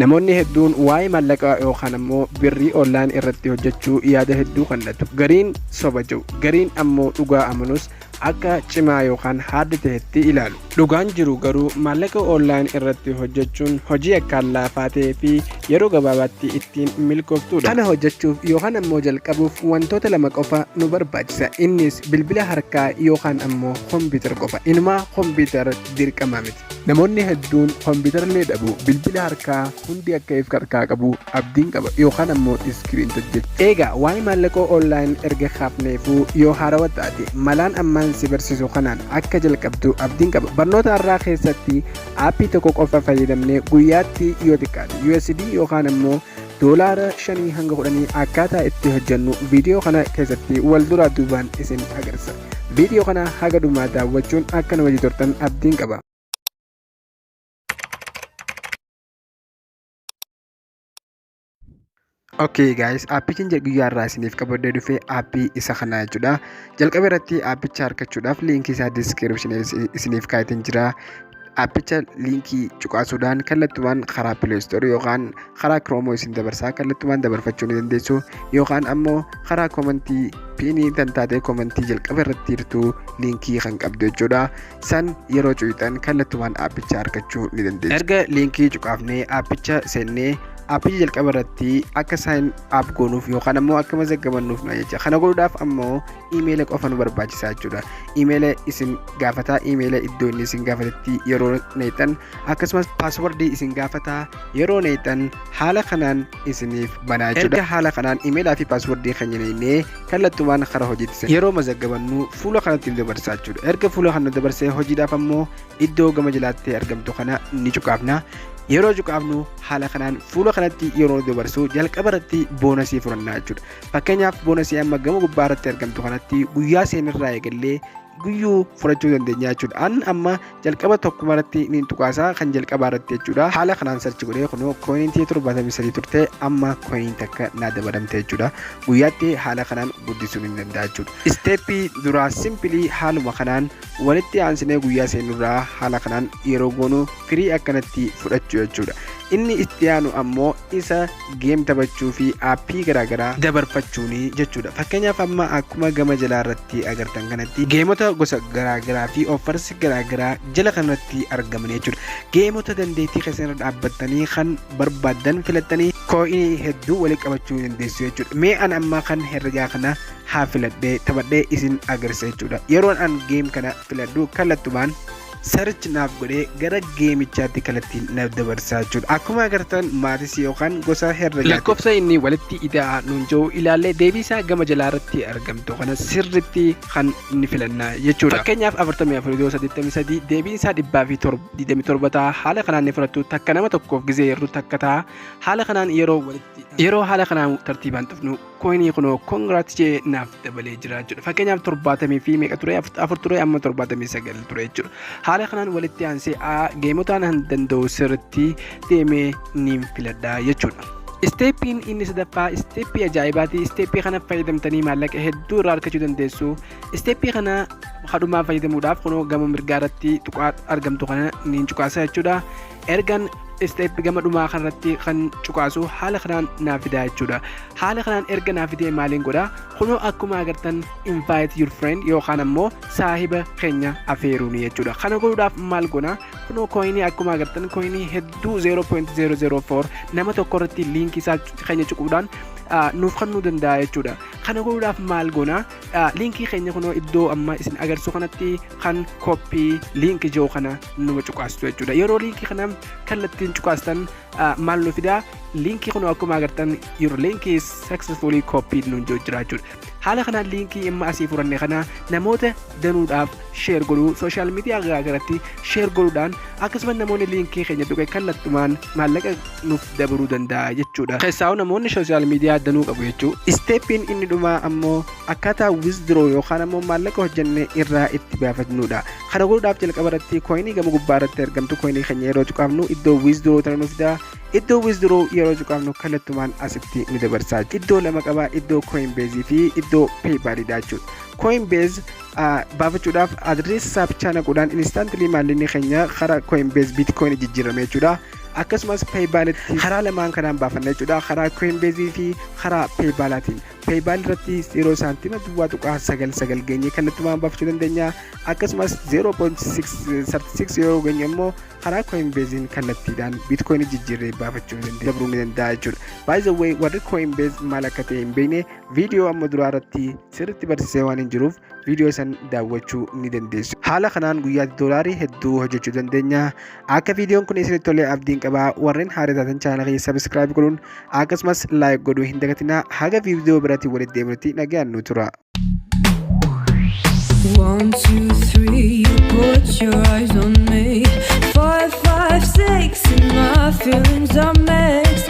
Namoonni hedduun waa'ee maallaqaa yookaan ammoo birrii online irratti hojjechuu yaada hedduu kennatu. Gariin soba jiru, gariin ammoo dhugaa amanus akka cimaa yookaan haadda ta'etti ilaalu. Dhugaan jiru garuu maallaqa online irratti hojjechuun hojii akkaan laafaa ta'ee fi yeroo gabaabaatti ittiin milkooftudha. Kana hojjechuuf yookaan ammoo jalqabuuf wantoota lama qofa nu barbaachisa. Innis bilbila harkaa yookaan ammoo kompiitara qofa. Inumaa kompiitara dirqama miti. Namoonni hedduun kompiitarallee dhabu. Bilbila harkaa hundi akka if harkaa qabu abdiin qaba yookaan ammoo iskiriin hojjechu. Egaa waa'ee maallaqa online erga kaafneefuu yoo haarawaa taate malaan ammaan si barsiisu kanaan akka jalqabdu abdiin qaba. Barnoota har'aa keessatti aappii tokko qofa fayyadamnee guyyaatti yoo xiqqaate USD yookaan ammoo doolaara 5 hanga 10 akkaataa itti hojjennu viidiyoo kana keessatti wal duraa duubaan isin agarsiisa. Viidiyoo kana haga dhumaa daawwachuun akka nama turtan abdiin qaba. Okay guys, aappichin guyyaa irraa isiniif qabadee dhufe aappii isa kana jechuudha. Jalqaba irratti aappicha argachuudhaaf liinkii isaa description isiniif kaa'eetiin jira. Aappicha liinkii cuqaasuudhaan kallattumaan karaa Play Store yookaan karaa Chrome isin dabarsaa kallattumaan dabarfachuu ni dandeessu yookaan ammoo karaa komentii piinii tantaatee komentii jalqaba irratti jirtu liinkii kan qabdu jechuudha. San yeroo cuuxan kallattumaan aappicha argachuu ni dandeessu. Erga liinkii cuqaafnee aappicha seennee aappii jalqaba irratti akka sign up goonuuf yookaan ammoo akka mazaggabannuuf na jecha. Kana godhuudhaaf ammoo iimeela qofa nu barbaachisaa jechuudha. Iimeela isin gaafataa, iimeela iddoo inni isin gaafatetti yeroo neexan akkasumas paaswordii isin gaafataa yeroo neexan haala kanaan isiniif banaa jechuudha. Erga haala kanaan iimeelaa fi paaswordii keenya neennee kallattumaan karaa hojiitti yeroo mazaggabannu fuula kanatti dabarsaa jechuudha. Erga fuula kana dabarsee hojiidhaaf ammoo iddoo gama jalaatti argamtu kana ni cuqaafna. Yeroo cuqaafnu haala kanaan fuula kanatti yeroo dabarsu jalqaba irratti boonasii fudhanna jechuudha. Fakkeenyaaf boonasii amma gama gubbaa irratti argamtu kanatti guyyaa seenirraa eegallee guyyuu fudhachuu dandeenya jechuudha. An amma jalqaba tokkuma irratti ni tuqaasaa kan jalqabaa irratti jechuudha. Haala kanaan sarchi godhee kunoo kooyintii 73 turte amma kooyinii takka naa dabalamte jechuudha. Guyyaatti haala kanaan guddisuu ni danda'a jechuudha. Isteeppii duraa simpilii haaluma kanaan walitti aansinee guyyaa seenurraa haala kanaan yeroo goonu firii akkanatti fudhachuu jechuudha. Inni itti aanu ammoo isa geem taphachuu fi aappii garaagaraa dabarfachuuni jechuudha. Fakkeenyaaf amma akkuma gama jalaa irratti agartan kanatti geemota gosa garaagaraa fi offarsi garaagaraa jala kanatti argaman jechuudha. Geemota dandeettii keessatti dhaabbatanii kan barbaadan filattanii koo'inii hedduu walitti qabachuu dandeessu jechuudha. Mee an amma kan herregaa kana haa filadhee taphadhee isin agarsiisa jechuudha. Yeroon an geem kana filadhu kallattumaan search naaf godhee gara geemichaatti kallattiin naaf dabarsaa jechuudha. Akkuma agartan maatis yookaan gosa herregaati. Lakkoofsa inni walitti ida'aa nuun jiru ilaallee deebii isaa gama jalaa irratti argamtu kana sirriitti kan inni filannaa jechuudha. Fakkeenyaaf 44 deebiin isaa 127 ta'a. Haala kanaan ni fudhattu takka nama tokkoof gizee yeroo takka ta'a. Haala kanaan yeroo haala kanaan tartiibaan dhufnu kooyinii kunoo kongraat jee naaf dabalee jira jechuudha. Fakkeenyaaf 70 fi meeqa ture 4 ture amma 79 ture jechuudha. Haala kanaan walitti aansee geemotaan han danda'u sirriitti deemee ni filadhaa jechuudha. Isteeppiin inni sadaffaa isteeppii ajaa'ibaati. Isteeppii kana fayyadamtanii maallaqa hedduu irraa argachuu dandeessu. Isteeppii kana haadhumaa fayyadamuudhaaf kunoo gama mirgaa irratti tuqaa argamtu kana ni cuqaasa jechuudha. Ergan isteeppii gama dhumaa kanarratti kan cuqaasu haala kanaan naaf fidaa jechuudha. Haala kanaan erga naaf fidee maaliin godhaa? Kunoo akkuma agartan invite your friend yookaan ammoo saahiba keenya afeeruuni jechuudha. Kana godhuudhaaf maal goona? Kunoo kooyinii akkuma agartan kooyinii hedduu 0.004 nama tokko irratti liinkii isaa keenya cuquudhaan nuuf kennuu danda'a jechuudha. Kana godhuudhaaf maal goona? Liinkii keenya kunoo iddoo amma isin agarsiisu kanatti kan koppii liinkii jiru kana numa cuqaastu jechuudha. Yeroo liinkii kana kallattiin cuqaastan maal nu fidaa? Liinkii kunoo akkuma agartan your link is successfully copied nuun jira jechuudha. Haala kanaan liinkii amma asii furanne kana namoota danuudhaaf share godhuu sooshaal miidiyaa garaagaratti share godhuudhaan akkasumas namoonni liinkii keenya tuqe kallattumaan maallaqa nuuf dabaluu danda'a jechuudha. Keessaa namoonni sooshaal miidiyaa danuu qabu jechuudha. Isteeppiin inni dhumaa ammoo akkaataa withdraw yookaan ammoo maallaqa hojjenne irraa itti baafannuudha. Kana godhuudhaaf jalqaba irratti kooyinii gama gubbaa irratti argamtu kooyinii keenya yeroo cuqaafnu iddoo withdraw tana nuuf fidaa. Iddoo withdraw yeroo cuqaafnu kallattumaan asitti ni dabarsaa. Iddoo lama qaba iddoo Coinbase fi iddoo PayPal jechuudha. Coinbase baafachuudhaaf adreesii saapichaa naquudhaan instantly maallaqni keenya karaa Coinbase Bitcoin jijjiirame jechuudha. akkasumas peebaalitti karaa lamaan kanaan baafanna jechuudha karaa Coinbase fi karaa peebaalaatiin. Peebaal irratti 0 saantima duwwaa tuqaa 99 geenye kallattumaan baafachuu dandeenya akkasumas 0.36 yeroo geenye immoo karaa Coinbase'n kallattiidhaan bitcoin jijjiirree baafachuu dabruu ni danda'a jechuudha. By the way warri Coinbase maal akka ta'e hin beekne viidiyoo amma duraa irratti sirriitti barsiisee waan hin jiruuf viidiyoo san daawwachuu ni dandeessu. Haala kanaan guyyaatti doolaarii hedduu hojjechuu dandeenya. Akka viidiyoon kun isinitti tolee abdiin qaba warreen haaraa taatan chaanala keenya subscribe godhuun akkasumas like godhuu hin dagatinaa haga viidiyoo biraatiin walitti deebinutti nagaan nu tura. 1, 2, 3, you put your eyes on me. 4, 5, 6, and my feelings are mixed.